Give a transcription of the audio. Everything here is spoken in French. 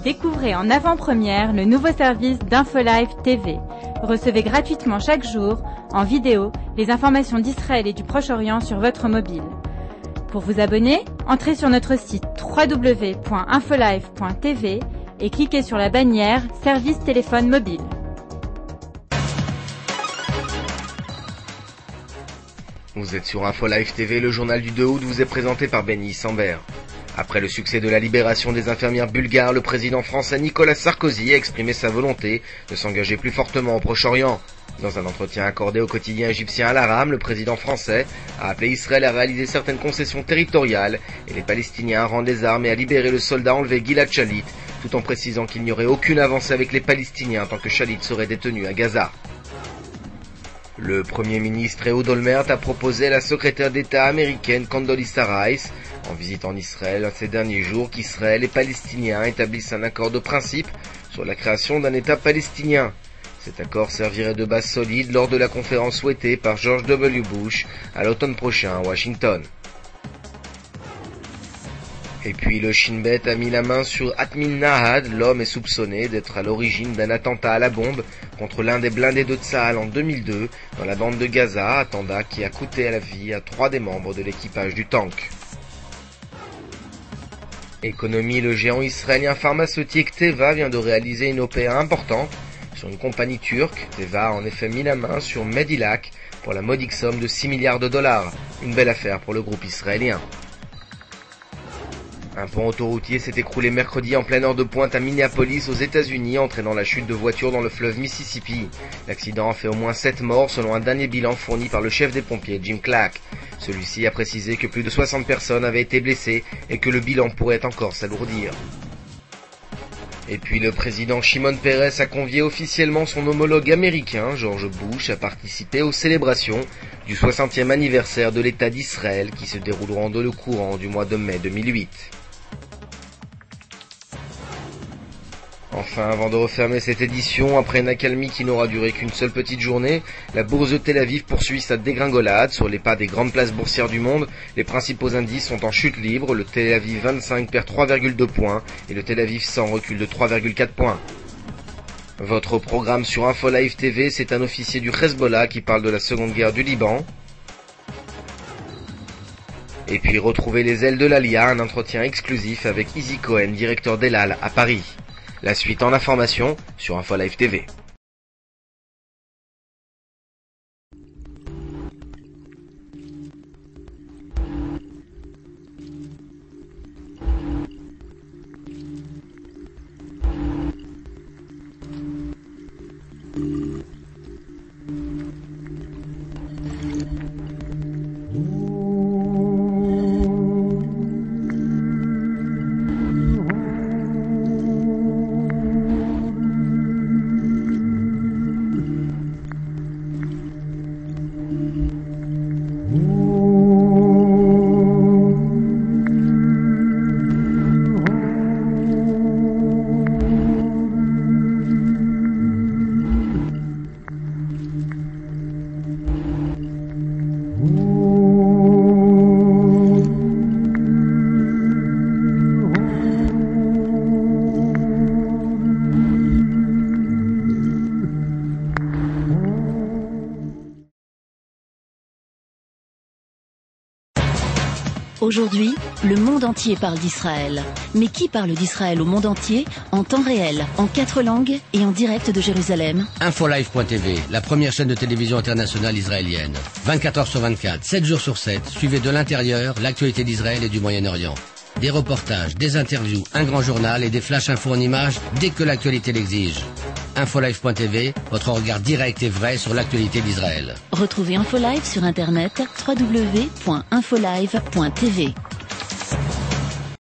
Découvrez en avant-première le nouveau service d'Infolive TV. Recevez gratuitement chaque jour, en vidéo, les informations d'Israël et du Proche-Orient sur votre mobile. Pour vous abonner, entrez sur notre site www.infolive.tv et cliquez sur la bannière « Service téléphone mobile ». Vous êtes sur Infolive TV, le journal du 2 août vous est présenté par Benny Sambert. Après le succès de la libération des infirmières bulgares, le président français Nicolas Sarkozy a exprimé sa volonté de s'engager plus fortement au Proche-Orient. Dans un entretien accordé au quotidien égyptien Al-Aram, le président français a appelé Israël à réaliser certaines concessions territoriales et les Palestiniens à rendre les armes et à libérer le soldat enlevé Gilad Shalit, tout en précisant qu'il n'y aurait aucune avancée avec les Palestiniens tant que Shalit serait détenu à Gaza. Le Premier ministre Ehud Olmert a proposé à la secrétaire d'État américaine Condoleezza Rice, en visite en Israël ces derniers jours, qu'Israël et les Palestiniens établissent un accord de principe sur la création d'un État palestinien. Cet accord servirait de base solide lors de la conférence souhaitée par George W. Bush à l'automne prochain à Washington. Et puis le Shin Bet a mis la main sur Atmin Nahad. L'homme est soupçonné d'être à l'origine d'un attentat à la bombe contre l'un des blindés de Tsahal en 2002 dans la bande de Gaza, attentat qui a coûté la vie à 3 des membres de l'équipage du tank. Économie, le géant israélien pharmaceutique Teva vient de réaliser une OPA importante sur une compagnie turque. Teva a en effet mis la main sur Medilac pour la modique somme de 6 milliards de dollars. Une belle affaire pour le groupe israélien. Un pont autoroutier s'est écroulé mercredi en pleine heure de pointe à Minneapolis aux États-Unis, entraînant la chute de voitures dans le fleuve Mississippi. L'accident a fait au moins 7 morts selon un dernier bilan fourni par le chef des pompiers, Jim Clark. Celui-ci a précisé que plus de 60 personnes avaient été blessées et que le bilan pourrait encore s'alourdir. Et puis le président Shimon Peres a convié officiellement son homologue américain, George Bush, à participer aux célébrations du 60e anniversaire de l'État d'Israël qui se dérouleront dans le courant du mois de mai 2008. Enfin, avant de refermer cette édition, après une accalmie qui n'aura duré qu'une seule petite journée, la bourse de Tel Aviv poursuit sa dégringolade. Sur les pas des grandes places boursières du monde, les principaux indices sont en chute libre. Le Tel Aviv 25 perd 3,2 points et le Tel Aviv 100 recule de 3,4 points. Votre programme sur Infolive TV, c'est un officier du Hezbollah qui parle de la seconde guerre du Liban. Et puis retrouvez les ailes de l'Alia, un entretien exclusif avec Izzy Cohen, directeur d'El Al à Paris. La suite en information sur Infolive TV. Aujourd'hui, le monde entier parle d'Israël. Mais qui parle d'Israël au monde entier, en temps réel, en 4 langues et en direct de Jérusalem? Infolive.tv, la première chaîne de télévision internationale israélienne. 24 heures sur 24, 7 jours sur 7, suivez de l'intérieur l'actualité d'Israël et du Moyen-Orient. Des reportages, des interviews, un grand journal et des flash infos en images dès que l'actualité l'exige. Infolive.tv, votre regard direct et vrai sur l'actualité d'Israël. Retrouvez Infolive sur internet www.infolive.tv.